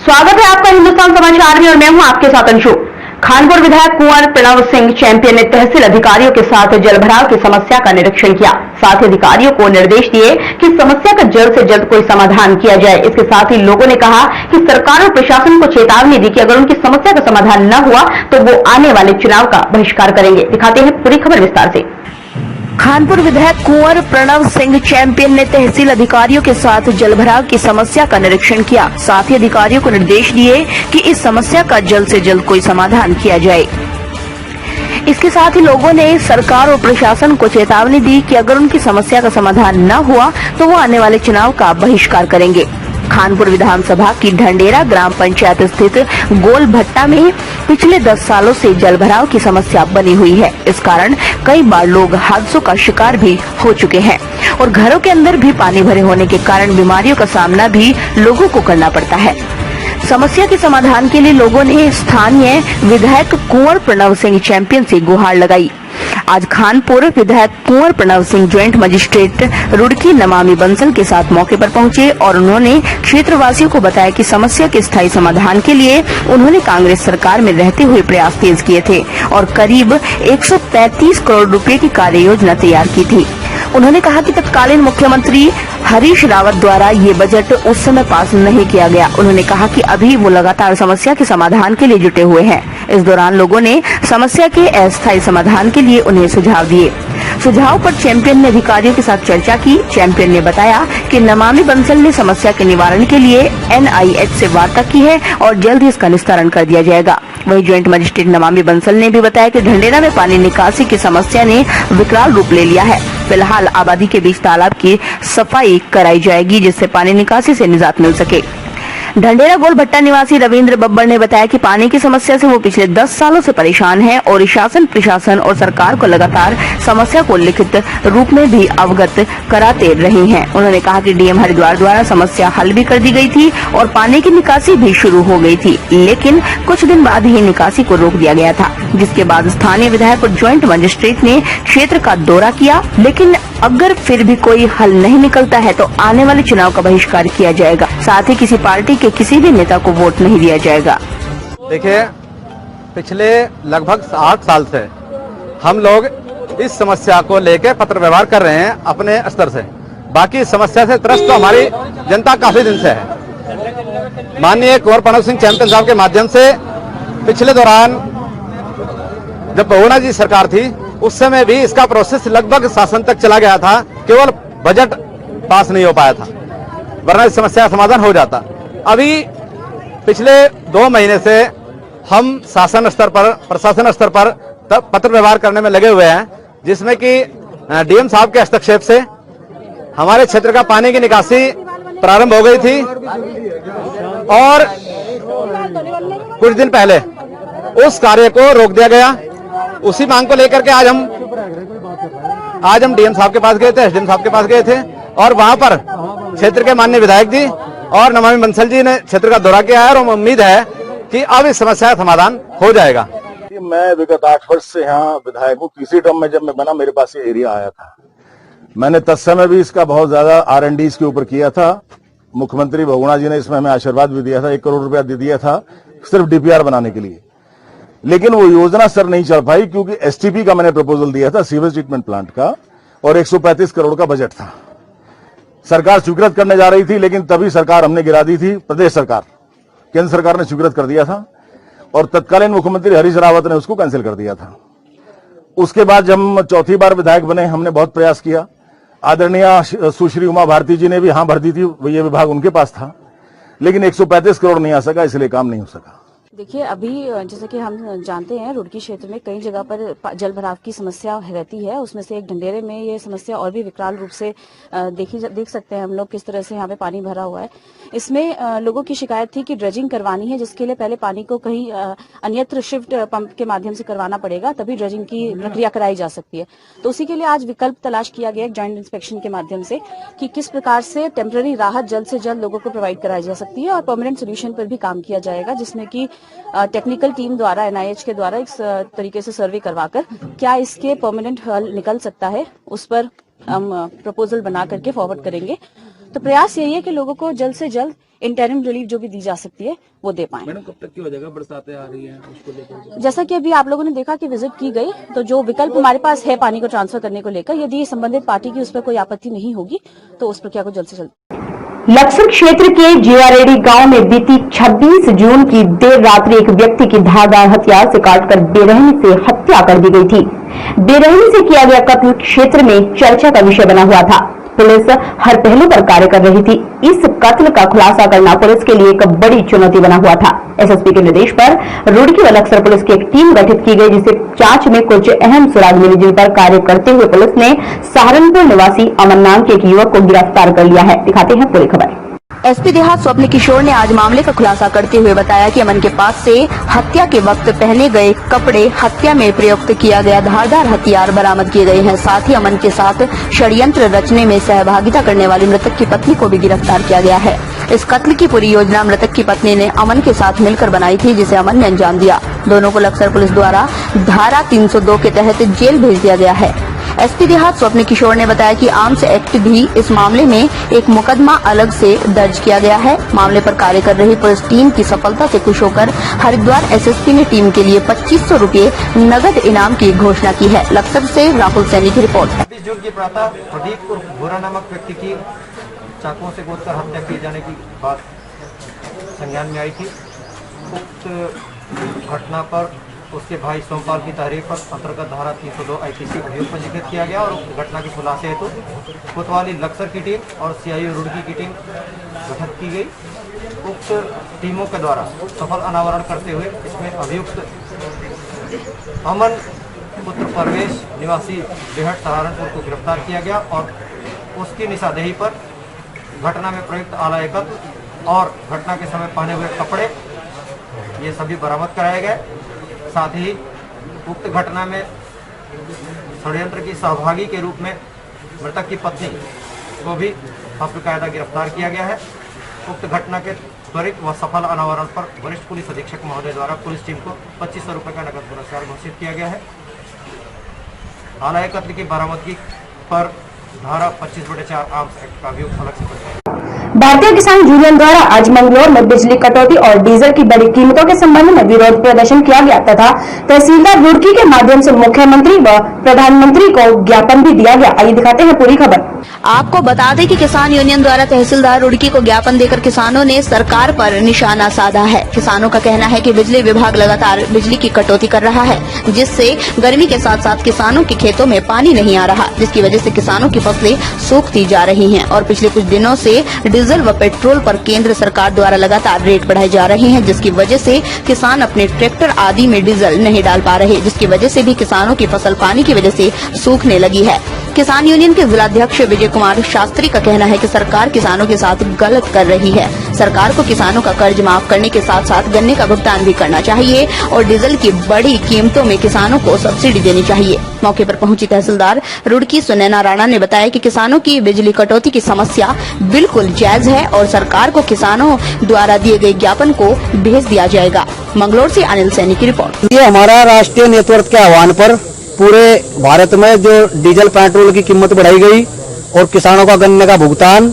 स्वागत है आपका हिंदुस्तान समाचार में और मैं हूं आपके साथ अंशु। खानपुर विधायक कुंवर प्रणव सिंह चैंपियन ने तहसील अधिकारियों के साथ जलभराव की समस्या का निरीक्षण किया। साथ ही अधिकारियों को निर्देश दिए कि समस्या का जल्द से जल्द कोई समाधान किया जाए। इसके साथ ही लोगों ने कहा कि सरकार और प्रशासन को चेतावनी दी कि अगर उनकी समस्या का समाधान न हुआ तो वो आने वाले चुनाव का बहिष्कार करेंगे। दिखाते हैं पूरी खबर विस्तार से। खानपुर विधायक कुंवर प्रणव सिंह चैंपियन ने तहसील अधिकारियों के साथ जलभराव की समस्या का निरीक्षण किया। साथ ही अधिकारियों को निर्देश दिए कि इस समस्या का जल्द से जल्द कोई समाधान किया जाए। इसके साथ ही लोगों ने सरकार और प्रशासन को चेतावनी दी कि अगर उनकी समस्या का समाधान न हुआ तो वो आने वाले चुनाव का बहिष्कार करेंगे। खानपुर विधानसभा की ढंडेरा ग्राम पंचायत स्थित गोल भट्टा में पिछले 10 सालों से जलभराव की समस्या बनी हुई है। इस कारण कई बार लोग हादसों का शिकार भी हो चुके हैं और घरों के अंदर भी पानी भरे होने के कारण बीमारियों का सामना भी लोगों को करना पड़ता है। समस्या के समाधान के लिए लोगों ने स्थानीय विधायक कुंवर प्रणव सिंह चैंपियन से गुहार लगाई। आज खानपुर विधायक कुंवर प्रणव सिंह ज्वाइंट मजिस्ट्रेट रुड़की नमामि बंसल के साथ मौके पर पहुंचे और उन्होंने क्षेत्रवासियों को बताया कि समस्या के स्थायी समाधान के लिए उन्होंने कांग्रेस सरकार में रहते हुए प्रयास तेज किए थे और करीब 135 करोड़ रुपए की कार्य योजना तैयार की थी। उन्होंने कहा कि तत्कालीन मुख्यमंत्री हरीश रावत द्वारा ये बजट उस समय पास नहीं किया गया। उन्होंने कहा कि अभी वो लगातार समस्या के समाधान के लिए जुटे हुए हैं। इस दौरान लोगों ने समस्या के अस्थायी समाधान के लिए उन्हें सुझाव दिए। सुझाव पर चैंपियन ने अधिकारियों के साथ चर्चा की। चैंपियन ने बताया कि नमामि बंसल ने समस्या के निवारण के लिए NIH से वार्ता की है और जल्द ही इसका निस्तारण कर दिया जाएगा। वहीं ज्वाइंट मजिस्ट्रेट नमामि बंसल ने भी बताया कि ढंडेरा में पानी निकासी की समस्या ने विकराल रूप ले लिया है। फिलहाल आबादी के बीच तालाब की सफाई कराई जाएगी जिससे पानी निकासी से निजात मिल सके। ढंडेरा गोल भट्टा निवासी रविंद्र बब्बर ने बताया कि पानी की समस्या से वो पिछले 10 सालों से परेशान हैं और शासन प्रशासन और सरकार को लगातार समस्या को लिखित रूप में भी अवगत कराते रहे हैं। उन्होंने कहा कि DM हरिद्वार द्वारा समस्या हल भी कर दी गई थी और पानी की निकासी भी शुरू हो गई थी, लेकिन कुछ दिन बाद ही निकासी को रोक दिया गया था, जिसके बाद स्थानीय विधायक और ज्वाइंट मजिस्ट्रेट ने क्षेत्र का दौरा किया। लेकिन अगर फिर भी कोई हल नहीं निकलता है तो आने वाले चुनाव का बहिष्कार किया जाएगा। साथ ही किसी पार्टी के किसी भी नेता को वोट नहीं दिया जाएगा। देखिए, पिछले लगभग 8 साल से हम लोग इस समस्या को लेकर पत्र व्यवहार कर रहे हैं अपने स्तर से। बाकी समस्या से त्रस्त तो हमारी जनता काफी दिन से है। माननीय कुंवर प्रणव सिंह चैंपियन साहब के माध्यम से पिछले दौरान जब बहुगुणा जी सरकार थी उस समय भी इसका प्रोसेस लगभग शासन तक चला गया था, केवल बजट पास नहीं हो पाया था, वरना इस समस्या का समाधान हो जाता। अभी पिछले 2 महीने से हम शासन स्तर पर प्रशासन स्तर पर पत्र व्यवहार करने में लगे हुए हैं, जिसमें कि DM साहब के हस्तक्षेप से हमारे क्षेत्र का पानी की निकासी प्रारंभ हो गई थी और कुछ दिन पहले उस कार्य को रोक दिया गया। उसी मांग को लेकर के आज हम DM साहब के पास गए थे, SDM साहब के पास गए थे और वहां पर क्षेत्र के माननीय विधायक जी और नमामि बंसल जी ने क्षेत्र का दौरा किया है और उम्मीद है कि अब इस समस्या का समाधान हो जाएगा। मैं विगत 8 वर्ष से यहाँ विधायक हूँ। तीसरी टर्म में जब मैं बना मेरे पास ये एरिया आया था। मैंने तत्समय भी इसका बहुत ज्यादा R&D इसके ऊपर किया था। मुख्यमंत्री बहुगुणा जी ने इसमें हमें आशीर्वाद भी दिया था, 1 करोड़ रुपया दे दिया था सिर्फ DPR बनाने के लिए, लेकिन वो योजना सर नहीं चल पाई क्योंकि STP का मैंने प्रपोजल दिया था सीवेज ट्रीटमेंट प्लांट का और 135 करोड़ का बजट था। सरकार स्वीकृत करने जा रही थी, लेकिन तभी सरकार हमने गिरा दी थी। प्रदेश सरकार, केंद्र सरकार ने स्वीकृत कर दिया था और तत्कालीन मुख्यमंत्री हरीश रावत ने उसको कैंसिल कर दिया था। उसके बाद जब हम चौथी बार विधायक बने, हमने बहुत प्रयास किया। आदरणीय सुश्री उमा भारती जी ने भी हाँ भर दी थी, ये विभाग उनके पास था, लेकिन 135 करोड़ नहीं आ सका, इसलिए काम नहीं हो सका। देखिए, अभी जैसे कि हम जानते हैं रुड़की क्षेत्र में कई जगह पर जल भराव की समस्या रहती है। उसमें से एक ढंडेरे में ये समस्या और भी विकराल रूप से देख सकते हैं हम लोग किस तरह से यहाँ पे पानी भरा हुआ है। इसमें लोगों की शिकायत थी कि ड्रेजिंग करवानी है, जिसके लिए पहले पानी को कहीं अन्यत्र शिफ्ट पंप के माध्यम से करवाना पड़ेगा, तभी ड्रेजिंग की प्रक्रिया कराई जा सकती है। तो उसी के लिए आज विकल्प तलाश किया गया ज्वाइंट इंस्पेक्शन के माध्यम से कि किस प्रकार से टेम्पररी राहत जल्द से जल्द लोगों को प्रोवाइड कराई जा सकती है और परमानेंट सोल्यूशन पर भी काम किया जाएगा, जिसमें कि टेक्निकल टीम द्वारा NIH के द्वारा इस तरीके से सर्वे करवाकर क्या इसके परमानेंट हल निकल सकता है, उस पर हम प्रपोजल बना करके फॉरवर्ड करेंगे। तो प्रयास यही है कि लोगों को जल्द से जल्द इंटरिम रिलीफ जो भी दी जा सकती है वो दे पाएं। मैडम, कब तक की हो जाएगा? बरसातें आ रही हैं, उसको लेकर जैसा कि अभी आप लोगों ने देखा कि विजिट की गई, तो जो विकल्प हमारे पास है पानी को ट्रांसफर करने को लेकर, यदि संबंधित पार्टी की उस पर कोई आपत्ति नहीं होगी तो उस प्रक्रिया को जल्द से जल्द। लक्सर क्षेत्र के जीवारेडी गांव में बीती 26 जून की देर रात्रि एक व्यक्ति की धारदार हथियार से काटकर बेरहमी से हत्या कर दी गई थी। बेरहमी से किया गया कत्ल क्षेत्र में चर्चा का विषय बना हुआ था। पुलिस हर पहलू पर कार्य कर रही थी। इस कत्ल का खुलासा करना पुलिस के लिए एक बड़ी चुनौती बना हुआ था। एसएसपी के निर्देश पर रुड़की व लक्सर पुलिस की एक टीम गठित की गई, जिसे जांच में कुछ अहम सुराग मिले, जिन पर कार्य करते हुए पुलिस ने सहारनपुर निवासी अमन नाम के एक युवक को गिरफ्तार कर लिया है। दिखाते हैं पूरी खबर। एसपी देहात स्वप्न किशोर ने आज मामले का खुलासा करते हुए बताया कि अमन के पास से हत्या के वक्त पहने गए कपड़े, हत्या में प्रयुक्त किया गया धारदार हथियार बरामद किए गए हैं। साथ ही अमन के साथ षड्यंत्र रचने में सहभागिता करने वाली मृतक की पत्नी को भी गिरफ्तार किया गया है। इस कत्ल की पूरी योजना मृतक की पत्नी ने अमन के साथ मिलकर बनाई थी, जिसे अमन ने अंजाम दिया। दोनों को लक्सर पुलिस द्वारा धारा 302 के तहत जेल भेज दिया गया है। एसपी देहात स्वप्न किशोर ने बताया कि आर्म्स एक्ट भी इस मामले में एक मुकदमा अलग से दर्ज किया गया है। मामले पर कार्य कर रही पुलिस टीम की सफलता से खुश होकर हरिद्वार एसएसपी ने टीम के लिए 2500 रुपए नगद इनाम की घोषणा की है। लक्सर से राहुल सैनी की रिपोर्ट। 26 जून की प्रातः प्रदीप उर्फ भूरा नामक व्यक्ति की चाकुओं से गोदकर हत्या किए जाने की बात संज्ञान में आई थी। उक्त घटना पर उसके भाई सोमपाल की तहरीर पर अंतर्गत धारा 302 आईपीसी अभियोग पंजीकृत किया गया और उक्त घटना के खुलासे हेतु कोतवाली लक्सर की टीम और सीआईओ रुड़की की टीम गठित की गई। उक्त टीमों के द्वारा सफल अनावरण करते हुए इसमें अभियुक्त अमन पुत्र परवेश निवासी बेहट सहारनपुर को गिरफ्तार किया गया और उसकी निशानदेही पर घटना में प्रयुक्त आला एकत्र और घटना के समय पहने हुए कपड़े ये सभी बरामद कराए गए। साथ ही उक्त घटना में षड्यंत्र की सहभागी के रूप में मृतक की पत्नी को भी बाकायदा गिरफ्तार किया गया है। उक्त घटना के त्वरित व सफल अनावरण पर वरिष्ठ पुलिस अधीक्षक महोदय द्वारा पुलिस टीम को 2500 रुपये का नकद पुरस्कार घोषित किया गया है। आला एकत्र की बरामदगी पर धारा 25/4 आर्म्स एक्ट का अभियोग अलग से। भारतीय किसान यूनियन द्वारा आज मंगलौर में बिजली कटौती और डीजल की बढ़ी कीमतों के संबंध में विरोध प्रदर्शन किया गया तथा तहसीलदार रुड़की के माध्यम से मुख्यमंत्री व प्रधानमंत्री को ज्ञापन भी दिया गया। आइए दिखाते हैं पूरी खबर। आपको बता दें कि किसान यूनियन द्वारा तहसीलदार रुड़की को ज्ञापन देकर किसानों ने सरकार पर निशाना साधा है। किसानों का कहना है कि बिजली विभाग लगातार बिजली की कटौती कर रहा है, जिससे गर्मी के साथ साथ किसानों के खेतों में पानी नहीं आ रहा, जिसकी वजह से किसानों की फसलें सूखती जा रही हैं और पिछले कुछ दिनों से डीजल व पेट्रोल पर केंद्र सरकार द्वारा लगातार रेट बढ़ाए जा रहे हैं, जिसकी वजह से किसान अपने ट्रैक्टर आदि में डीजल नहीं डाल पा रहे, जिसकी वजह से भी किसानों की फसल पानी की वजह से सूखने लगी है। किसान यूनियन के जिलाध्यक्ष विजय कुमार शास्त्री का कहना है कि सरकार किसानों के साथ गलत कर रही है। सरकार को किसानों का कर्ज माफ करने के साथ साथ गन्ने का भुगतान भी करना चाहिए और डीजल की बढ़ी कीमतों में किसानों को सब्सिडी देनी चाहिए। मौके पर पहुंची तहसीलदार रुड़की सुनैना राणा ने बताया कि किसानों की बिजली कटौती की समस्या बिल्कुल जायज है और सरकार को किसानों द्वारा दिए गए ज्ञापन को भेज दिया जाएगा। मंगलौर से अनिल सैनी की रिपोर्ट। ये हमारा राष्ट्रीय नेतृत्व के आह्वान पर पूरे भारत में जो डीजल पेट्रोल की कीमत बढ़ाई गई और किसानों का गन्ने का भुगतान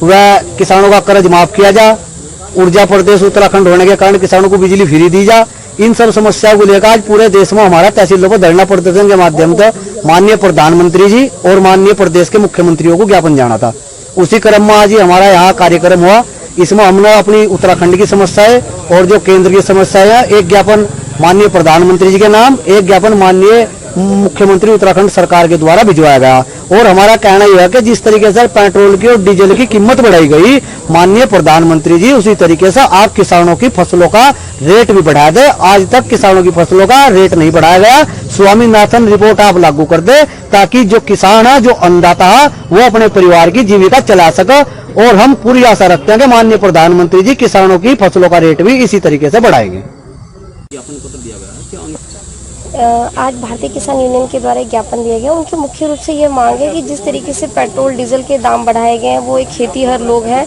व किसानों का कर्ज माफ किया जा, ऊर्जा प्रदेश उत्तराखंड होने के कारण किसानों को बिजली फ्री दी जा, इन सब समस्याओं को लेकर आज पूरे देश में हमारा तहसीलों पर धरना प्रदर्शन के माध्यम से माननीय प्रधानमंत्री जी और माननीय प्रदेश के मुख्यमंत्रियों को ज्ञापन जाना था। उसी क्रम में आज हमारा यहाँ कार्यक्रम हुआ। इसमें हमने अपनी उत्तराखंड की समस्याएं और जो केंद्र की समस्याएं हैं, एक ज्ञापन माननीय प्रधानमंत्री जी के नाम, एक ज्ञापन माननीय मुख्यमंत्री उत्तराखंड सरकार के द्वारा भिजवाया गया। और हमारा कहना यह है कि जिस तरीके से पेट्रोल की और डीजल की कीमत बढ़ाई गई, माननीय प्रधानमंत्री जी उसी तरीके से आप किसानों की फसलों का रेट भी बढ़ा दे। आज तक किसानों की फसलों का रेट नहीं बढ़ाया गया। स्वामीनाथन रिपोर्ट आप लागू कर दे ताकि जो किसान है, जो अन्नदाता है, वो अपने परिवार की जीविका चला सके। और हम पूरी आशा रखते हैं कि माननीय प्रधानमंत्री जी किसानों की फसलों का रेट भी इसी तरीके से बढ़ाएंगे। आज भारतीय किसान यूनियन के द्वारा एक ज्ञापन दिया गया। उनकी मुख्य रूप से ये मांग है कि जिस तरीके से पेट्रोल डीजल के दाम बढ़ाए गए हैं, वो एक खेतीहर लोग हैं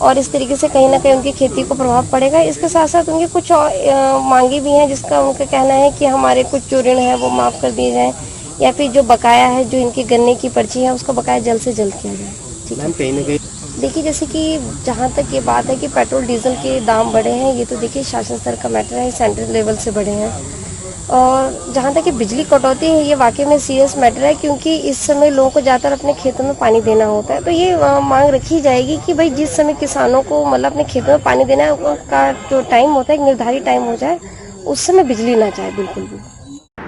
और इस तरीके से कहीं ना कहीं उनकी खेती को प्रभाव पड़ेगा। इसके साथ साथ उनकी कुछ मांगी भी हैं, जिसका उनका कहना है कि हमारे कुछ जो ऋण है वो माफ़ कर दिए जाएँ या फिर जो बकाया है, जो इनकी गन्ने की पर्ची है, उसका बकाया जल्द से जल्द किया जाए। मैम कहीं ना कहीं देखिए जैसे कि जहाँ तक ये बात है कि पेट्रोल डीजल के दाम बढ़े हैं, ये तो देखिए शासन स्तर का मैटर है, सेंट्रल लेवल से बढ़े हैं। और जहाँ तक कि बिजली कटौती है, ये वाकई में सीरियस मैटर है, क्योंकि इस समय लोगों को ज़्यादातर अपने खेतों में पानी देना होता है। तो ये मांग रखी जाएगी कि भाई जिस समय किसानों को मतलब अपने खेतों में पानी देना का जो टाइम होता है, एक निर्धारित टाइम हो जाए, उस समय बिजली ना जाए बिल्कुल भी।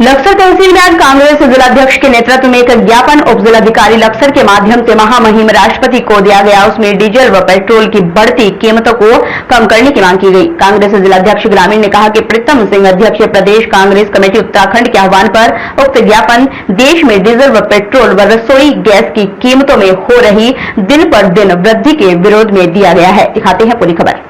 लक्सर तहसील में आज कांग्रेस जिलाध्यक्ष के नेतृत्व में एक ज्ञापन उप जिलाधिकारी लक्सर के माध्यम से महामहिम राष्ट्रपति को दिया गया। उसमें डीजल व पेट्रोल की बढ़ती कीमतों को कम करने की मांग की गई। कांग्रेस जिलाध्यक्ष ग्रामीण ने कहा कि प्रीतम सिंह अध्यक्ष प्रदेश कांग्रेस कमेटी उत्तराखंड के आह्वान पर उक्त ज्ञापन देश में डीजल व पेट्रोल व रसोई गैस की कीमतों में हो रही दिन पर दिन वृद्धि के विरोध में दिया गया है। दिखाते हैं पूरी खबर।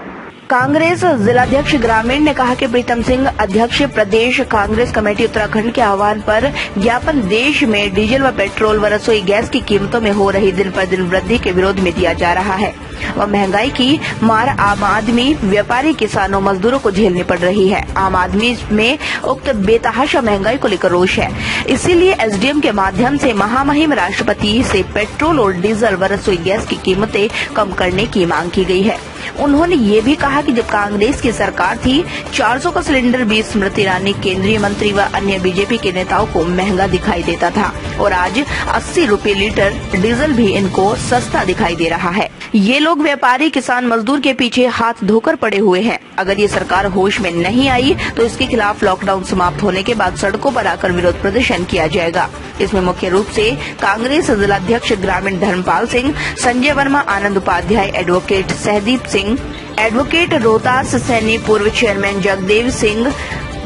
कांग्रेस जिलाध्यक्ष ग्रामीण ने कहा कि प्रीतम सिंह अध्यक्ष प्रदेश कांग्रेस कमेटी उत्तराखंड के आह्वान पर ज्ञापन देश में डीजल व पेट्रोल व रसोई गैस की कीमतों में हो रही दिन पर दिन वृद्धि के विरोध में दिया जा रहा है। वह महंगाई की मार आम आदमी, व्यापारी, किसानों, मजदूरों को झेलनी पड़ रही है। आम आदमी में उक्त बेतहाशा महंगाई को लेकर रोष है। इसीलिए एसडीएम के माध्यम से महामहिम राष्ट्रपति से पेट्रोल और डीजल व रसोई गैस की कीमतें कम करने की मांग की गई है। उन्होंने ये भी कहा कि जब कांग्रेस की सरकार थी, 400 का सिलेंडर भी स्मृति ईरानी, केंद्रीय मंत्री व अन्य बीजेपी के नेताओं को महंगा दिखाई देता था और आज 80 रुपए लीटर डीजल भी इनको सस्ता दिखाई दे रहा है। ये लोग व्यापारी, किसान, मजदूर के पीछे हाथ धोकर पड़े हुए हैं। अगर ये सरकार होश में नहीं आई तो इसके खिलाफ लॉकडाउन समाप्त होने के बाद सड़कों पर आकर विरोध प्रदर्शन किया जाएगा। इसमें मुख्य रूप से कांग्रेस जिलाध्यक्ष ग्रामीण धर्मपाल सिंह, संजय वर्मा, आनंद उपाध्याय, एडवोकेट सहदीप सिंह, एडवोकेट रोहतास सैनी, पूर्व चेयरमैन जगदेव सिंह,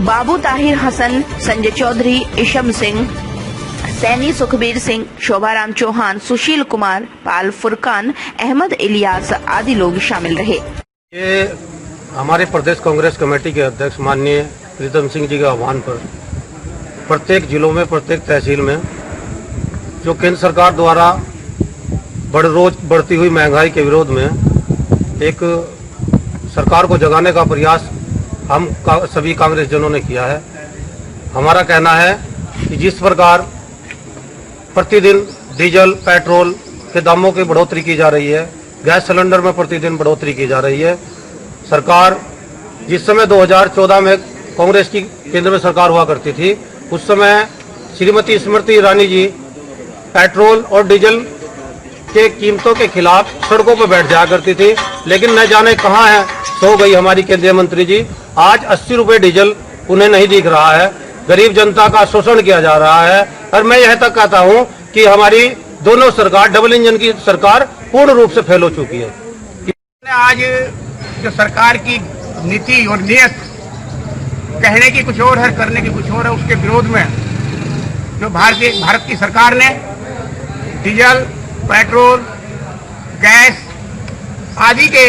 बाबू ताहिर हसन, संजय चौधरी, इशम सिंह सैनी, सुखबीर सिंह, शोभाराम चौहान, सुशील कुमार पाल, फुरकान अहमद, इलियास आदि लोग शामिल रहे। ये हमारे प्रदेश कांग्रेस कमेटी के अध्यक्ष माननीय प्रीतम सिंह जी के आह्वान पर प्रत्येक जिलों में, प्रत्येक तहसील में जो केंद्र सरकार द्वारा रोज बढ़ती हुई महंगाई के विरोध में एक सरकार को जगाने का प्रयास हम सभी कांग्रेस जनों ने किया है। हमारा कहना है कि जिस प्रकार प्रतिदिन डीजल, पेट्रोल के दामों की बढ़ोतरी की जा रही है, गैस सिलेंडर में प्रतिदिन बढ़ोतरी की जा रही है, सरकार जिस समय 2014 में कांग्रेस की केंद्र में सरकार हुआ करती थी, उस समय श्रीमती स्मृति ईरानी जी पेट्रोल और डीजल के कीमतों के खिलाफ सड़कों पर बैठ जाया करती थी, लेकिन न जाने कहाँ है सो गई हमारी केंद्रीय मंत्री जी। आज 80 रुपए डीजल उन्हें नहीं दिख रहा है। गरीब जनता का शोषण किया जा रहा है। और मैं यह तक कहता हूं कि हमारी दोनों सरकार, डबल इंजन की सरकार पूर्ण रूप से फेल हो चुकी है। आज जो सरकार की नीति और नीयत कहने की कुछ और है, करने की कुछ और है, उसके विरोध में जो भारत की सरकार ने डीजल, पेट्रोल, गैस आदि के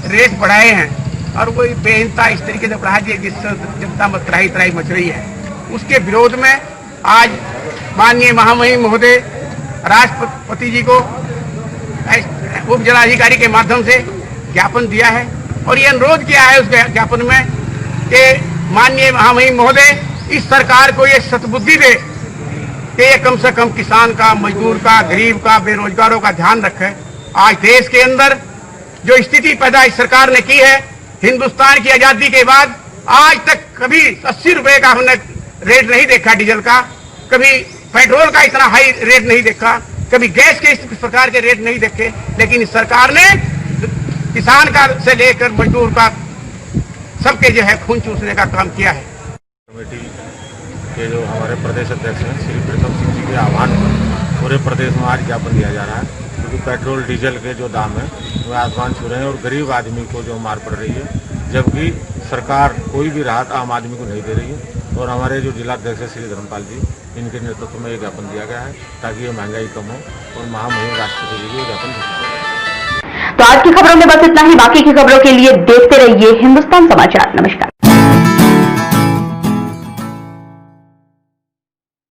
रेट बढ़ाए हैं और कोई बेहिंसा इस तरीके से बढ़ा दिए जिससे जनता में त्राही मच रही है, उसके विरोध में आज माननीय महामहिम महोदय राष्ट्रपति जी को उप जिलाधिकारी के माध्यम से ज्ञापन दिया है और ये अनुरोध किया है उस ज्ञापन में कि माननीय महामहिम महोदय इस सरकार को ये सद्बुद्धि दे कि ये कम से कम किसान का, मजदूर का, गरीब का, बेरोजगारों का ध्यान रखे। आज देश के अंदर जो स्थिति पैदा इस सरकार ने की है, हिंदुस्तान की आजादी के बाद आज तक कभी 80 रुपए का हमने रेट नहीं देखा डीजल का, कभी पेट्रोल का इतना हाई रेट नहीं देखा, कभी गैस के इस प्रकार के रेट नहीं देखे, लेकिन इस सरकार ने किसान का से लेकर मजदूर का सबके जो है खून चूसने का काम किया है। कमेटी के जो हमारे प्रदेश अध्यक्ष हैं श्री प्रीतम सिंह जी के आह्वान पर पूरे प्रदेश में आज ज्ञापन दिया जा रहा है, क्योंकि पेट्रोल डीजल के जो दाम है वो आसमान छू रहे हैं और गरीब आदमी को जो मार पड़ रही है, जबकि सरकार कोई भी राहत आम आदमी को नहीं दे रही है। और हमारे जो जिलाध्यक्ष श्री धर्मपाल जी, इनके नेतृत्व में ये ज्ञापन दिया गया है ताकि ये महंगाई कम हो और महामहिम राष्ट्रपति जी को ज्ञापन दिया। तो आज की खबरों में बस इतना ही। बाकी की खबरों के लिए देखते रहिए हिंदुस्तान समाचार। नमस्कार।